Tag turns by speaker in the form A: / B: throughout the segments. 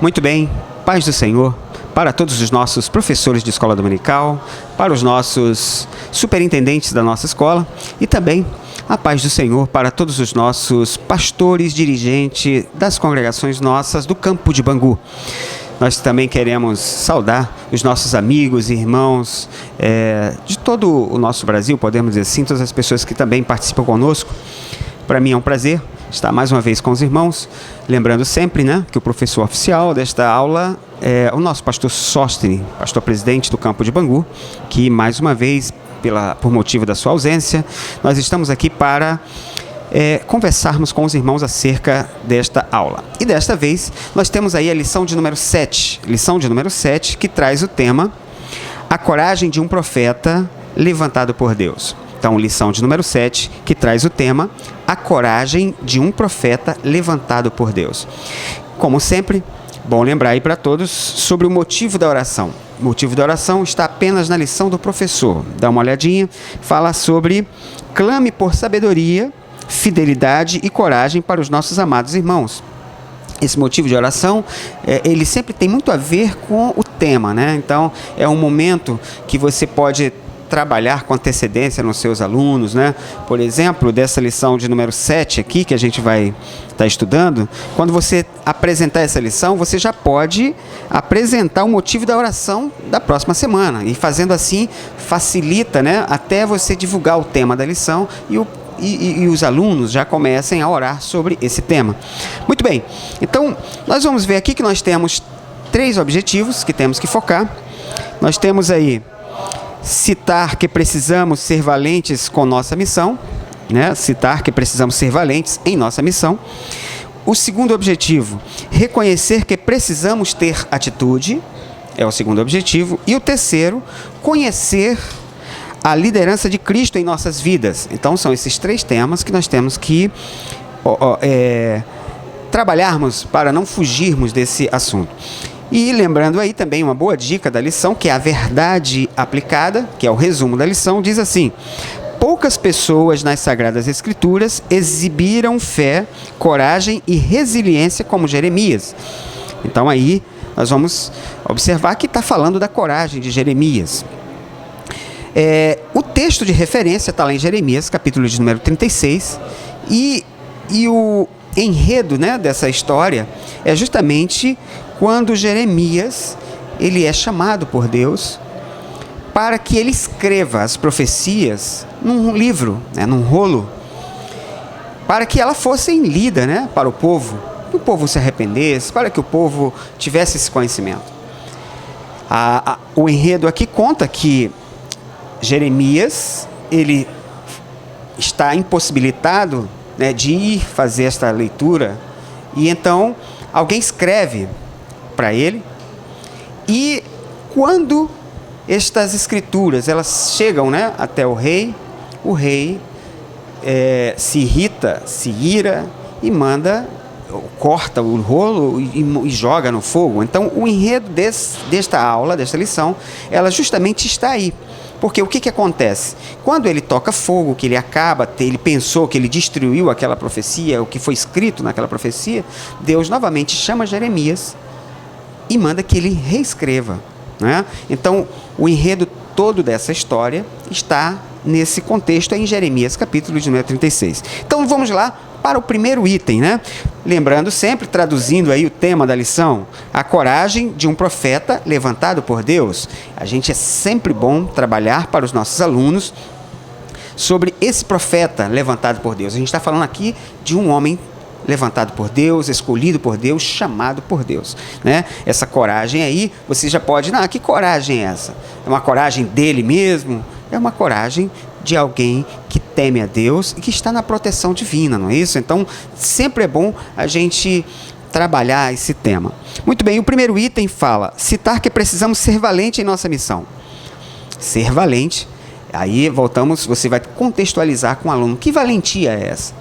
A: Muito bem, paz do Senhor para todos os nossos professores de escola dominical, para os nossos superintendentes da nossa escola e também a paz do Senhor para todos os nossos pastores, dirigentes das congregações nossas do Campo de Bangu. Nós também queremos saudar os nossos amigos e irmãos de todo o nosso Brasil, podemos dizer assim, todas as pessoas que também participam conosco. Para mim é um prazer estar mais uma vez com os irmãos, lembrando sempre, que o professor oficial desta aula é o nosso pastor Sóstene, pastor presidente do Campo de Bangu, que mais uma vez, por motivo da sua ausência, nós estamos aqui para conversarmos com os irmãos acerca desta aula. E desta vez, nós temos aí a lição de número 7, que traz o tema A Coragem de um Profeta Levantado por Deus. Então, lição de número 7, que traz o tema A Coragem de um Profeta Levantado por Deus. Como sempre, bom lembrar aí para todos sobre o motivo da oração. O motivo da oração está apenas na lição do professor. Dá uma olhadinha, fala sobre clame por sabedoria, fidelidade e coragem para os nossos amados irmãos. Esse motivo de oração, ele sempre tem muito a ver com o tema, Então, é um momento que você pode trabalhar com antecedência nos seus alunos, Por exemplo, dessa lição de número 7 aqui, que a gente vai estar estudando, quando você apresentar essa lição, você já pode apresentar o motivo da oração da próxima semana. E fazendo assim, facilita, até você divulgar o tema da lição e os alunos já comecem a orar sobre esse tema. Muito bem, então nós vamos ver aqui que nós temos 3 objetivos que temos que focar. Nós temos aí citar que precisamos ser valentes com nossa missão, citar que precisamos ser valentes em nossa missão. O segundo objetivo, reconhecer que precisamos ter atitude, é o segundo objetivo. E o terceiro, conhecer a liderança de Cristo em nossas vidas. Então, são esses 3 temas que nós temos que trabalharmos para não fugirmos desse assunto. E lembrando aí também uma boa dica da lição, que é a verdade aplicada, que é o resumo da lição, diz assim: poucas pessoas nas Sagradas Escrituras exibiram fé, coragem e resiliência como Jeremias. Então aí nós vamos observar que está falando da coragem de Jeremias. O texto de referência está lá em Jeremias, capítulo de número 36, e o enredo dessa história é justamente quando Jeremias ele é chamado por Deus para que ele escreva as profecias num livro, num rolo, para que elas fossem lidas para o povo, que o povo se arrependesse, para que o povo tivesse esse conhecimento. O enredo aqui conta que Jeremias ele está impossibilitado de ir fazer esta leitura, e então alguém escreve para ele, e quando estas escrituras elas chegam até o rei se irrita, se ira e corta o rolo e joga no fogo. Então o enredo desta aula, desta lição, ela justamente está aí. Porque o que acontece? Quando ele toca fogo, que ele pensou que ele destruiu aquela profecia, o que foi escrito naquela profecia, Deus novamente chama Jeremias e manda que ele reescreva. Então, o enredo todo dessa história está nesse contexto em Jeremias, capítulo de número 36. Então, vamos lá para o primeiro item, Lembrando sempre, traduzindo aí o tema da lição, a coragem de um profeta levantado por Deus. A gente é sempre bom trabalhar para os nossos alunos sobre esse profeta levantado por Deus. A gente está falando aqui de um homem levantado por Deus, escolhido por Deus, chamado por Deus. Essa coragem aí, você já pode... que coragem é essa? É uma coragem dele mesmo? É uma coragem de alguém que teme a Deus e que está na proteção divina, não é isso? Então, sempre é bom a gente trabalhar esse tema. Muito bem, o primeiro item fala, citar que precisamos ser valente em nossa missão. Ser valente, aí voltamos, você vai contextualizar com o aluno. Que valentia é essa?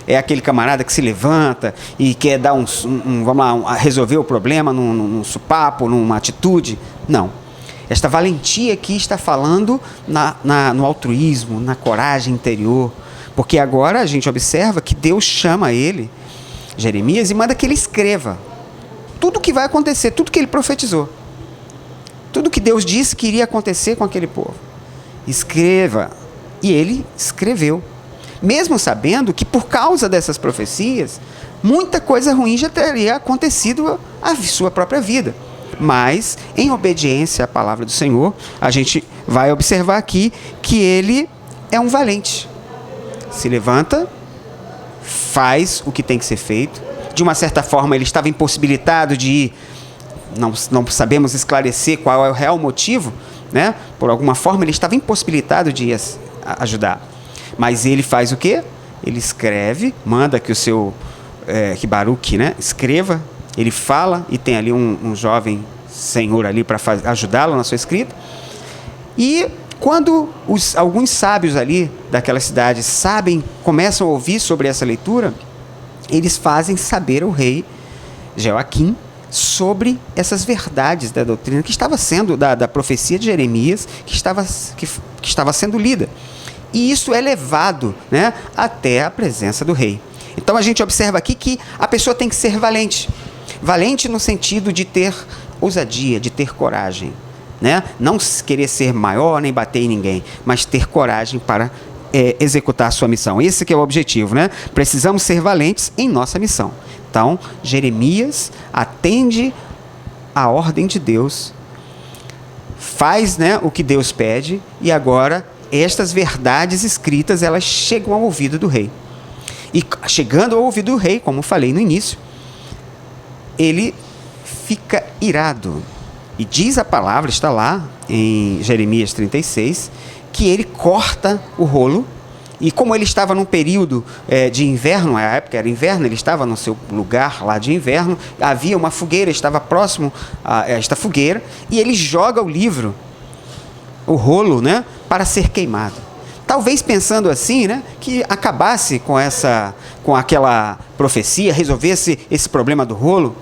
A: É aquele camarada que se levanta e quer dar resolver o problema num supapo, numa atitude? Não. Esta valentia aqui está falando no altruísmo, na coragem interior. Porque agora a gente observa que Deus chama ele, Jeremias, e manda que ele escreva. tudo que vai acontecer, tudo que ele profetizou. Tudo que Deus disse que iria acontecer com aquele povo. Escreva. E ele escreveu. Mesmo sabendo que por causa dessas profecias, muita coisa ruim já teria acontecido à sua própria vida. Mas, em obediência à palavra do Senhor, a gente vai observar aqui que ele é um valente. Se levanta, faz o que tem que ser feito. De uma certa forma, ele estava impossibilitado de ir. Não sabemos esclarecer qual é o real motivo, né? Por alguma forma, ele estava impossibilitado de ir ajudar. Mas ele faz o quê? Ele escreve, manda que o seu que Baruque, né, escreva. Ele fala e tem ali um jovem senhor ali para ajudá-lo na sua escrita. E quando alguns sábios ali daquela cidade começam a ouvir sobre essa leitura, eles fazem saber ao rei Joaquim sobre essas verdades da doutrina que estava sendo, da profecia de Jeremias, que estava sendo lida. E isso é levado, né, até a presença do rei. Então a gente observa aqui que a pessoa tem que ser valente. Valente no sentido de ter ousadia, de ter coragem, né? Não querer ser maior nem bater em ninguém, mas ter coragem para executar a sua missão. Esse que é o objetivo, né? Precisamos ser valentes em nossa missão. Então, Jeremias atende a ordem de Deus, faz, né, o que Deus pede, e agora estas verdades escritas, elas chegam ao ouvido do rei. E chegando ao ouvido do rei, como falei no início, ele fica irado. E diz a palavra, está lá em Jeremias 36, que ele corta o rolo. E como ele estava num período de inverno, a época era inverno, ele estava no seu lugar lá de inverno, havia uma fogueira, estava próximo a esta fogueira, e ele joga o livro, o rolo, né, para ser queimado. Talvez pensando assim, né, que acabasse com aquela profecia, resolvesse esse problema do rolo.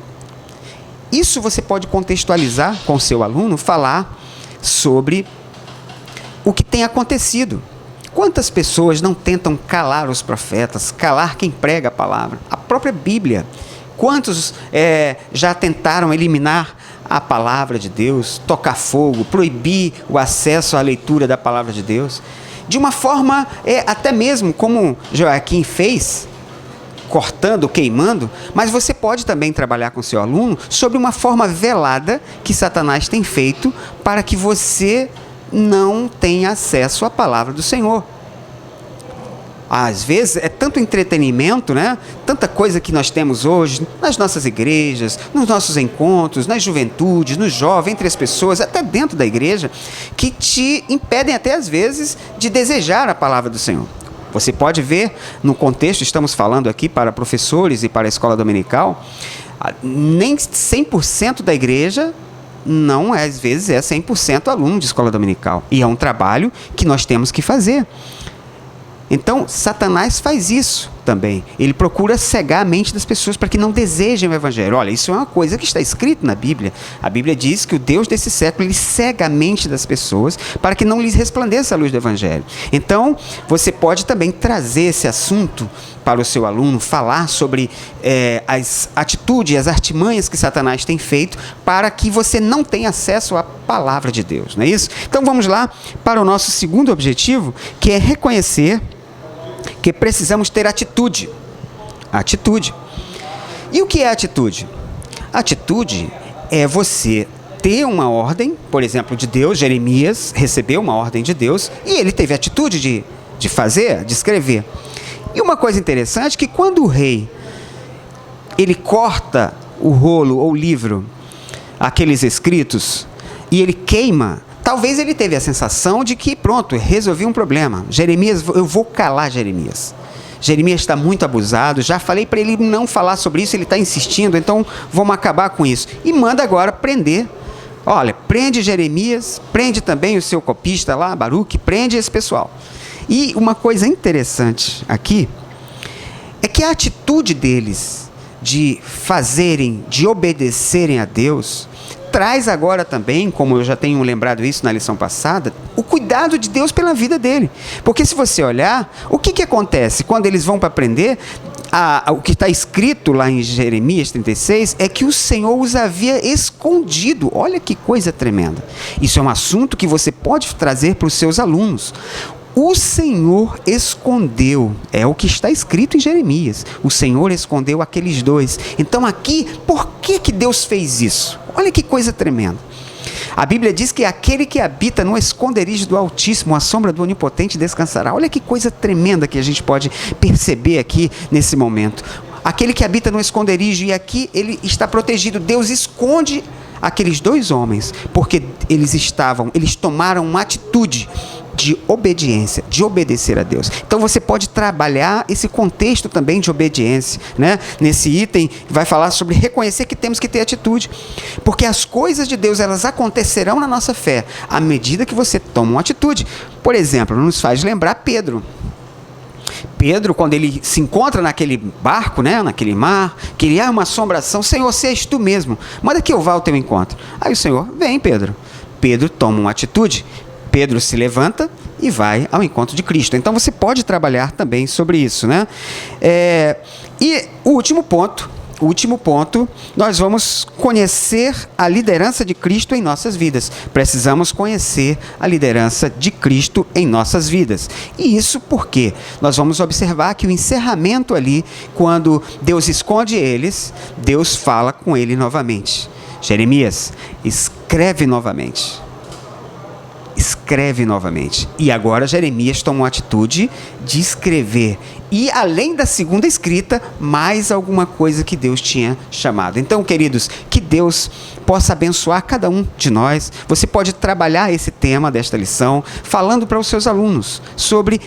A: Isso você pode contextualizar com o seu aluno, falar sobre o que tem acontecido. Quantas pessoas não tentam calar os profetas, calar quem prega a palavra? A própria Bíblia. Quantos já tentaram eliminar a palavra de Deus, tocar fogo, proibir o acesso à leitura da palavra de Deus? De uma forma, até mesmo como Joaquim fez, cortando, queimando, mas você pode também trabalhar com seu aluno sobre uma forma velada que Satanás tem feito para que você não tenha acesso à palavra do Senhor. Às vezes é tanto entretenimento, né? Tanta coisa que nós temos hoje nas nossas igrejas, nos nossos encontros, nas juventudes, nos jovens, entre as pessoas, até dentro da igreja, que te impedem até às vezes de desejar a palavra do Senhor. Você pode ver no contexto, estamos falando aqui para professores e para a escola dominical, nem 100% da igreja não às vezes é 100% aluno de escola dominical. E é um trabalho que nós temos que fazer. Então, Satanás faz isso também. Ele procura cegar a mente das pessoas para que não desejem o Evangelho. Olha, isso é uma coisa que está escrito na Bíblia. A Bíblia diz que o Deus desse século, ele cega a mente das pessoas para que não lhes resplandeça a luz do Evangelho. Então, você pode também trazer esse assunto para o seu aluno, falar sobre as atitudes, as artimanhas que Satanás tem feito para que você não tenha acesso à palavra de Deus, não é isso? Então, vamos lá para o nosso segundo objetivo, que é reconhecer que precisamos ter atitude. Atitude. E o que é atitude? Atitude é você ter uma ordem, por exemplo, de Deus. Jeremias recebeu uma ordem de Deus e ele teve a atitude de fazer, de escrever. E uma coisa interessante é que quando o rei ele corta o rolo ou o livro, aqueles escritos, e ele queima, talvez ele teve a sensação de que, pronto, resolvi um problema. Jeremias, eu vou calar Jeremias. Jeremias está muito abusado, já falei para ele não falar sobre isso, ele está insistindo, então vamos acabar com isso. E manda agora prender. Olha, prende Jeremias, prende também o seu copista lá, Baruque, prende esse pessoal. E uma coisa interessante aqui é que a atitude deles de fazerem, de obedecerem a Deus, traz agora também, como eu já tenho lembrado isso na lição passada, o cuidado de Deus pela vida dele. Porque se você olhar, o que acontece quando eles vão para prender? o que está escrito lá em Jeremias 36 é que o Senhor os havia escondido. Olha que coisa tremenda. Isso é um assunto que você pode trazer para os seus alunos. O Senhor escondeu, é o que está escrito em Jeremias. O Senhor escondeu aqueles dois. Então aqui, por que Deus fez isso? Olha que coisa tremenda. A Bíblia diz que aquele que habita no esconderijo do Altíssimo, a sombra do Onipotente descansará. Olha que coisa tremenda que a gente pode perceber aqui nesse momento. Aquele que habita no esconderijo, e aqui ele está protegido. Deus esconde aqueles dois homens, porque eles tomaram uma atitude de obediência, de obedecer a Deus. Então você pode trabalhar esse contexto também de obediência, né? Nesse item vai falar sobre reconhecer que temos que ter atitude, porque as coisas de Deus, elas acontecerão na nossa fé à medida que você toma uma atitude. Por exemplo, nos faz lembrar Pedro, quando ele se encontra naquele barco, né, naquele mar, que ele uma assombração. Senhor, se és tu mesmo, manda que eu vá ao teu encontro. Aí o Senhor, vem Pedro. Pedro toma uma atitude. Pedro se levanta e vai ao encontro de Cristo. Então você pode trabalhar também sobre isso, né? E o último ponto, nós vamos conhecer a liderança de Cristo em nossas vidas. Precisamos conhecer a liderança de Cristo em nossas vidas. E isso porque nós vamos observar que o encerramento ali, quando Deus esconde eles, Deus fala com ele novamente. Jeremias, escreve novamente. E agora Jeremias toma uma atitude de escrever. E além da segunda escrita, mais alguma coisa que Deus tinha chamado. Então, queridos, que Deus possa abençoar cada um de nós. Você pode trabalhar esse tema desta lição falando para os seus alunos sobre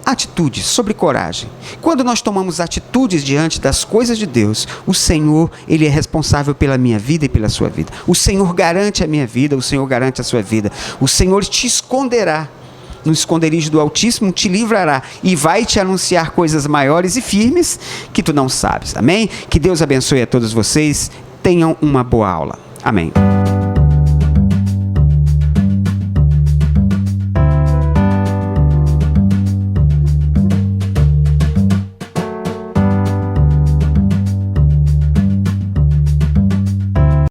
A: atitudes, sobre coragem. Quando nós tomamos atitudes diante das coisas de Deus, o Senhor, Ele é responsável pela minha vida e pela sua vida. O Senhor garante a minha vida, o Senhor garante a sua vida. O Senhor te esconderá no esconderijo do Altíssimo, te livrará e vai te anunciar coisas maiores e firmes que tu não sabes. Amém? Que Deus abençoe a todos vocês. Tenham uma boa aula. Amém.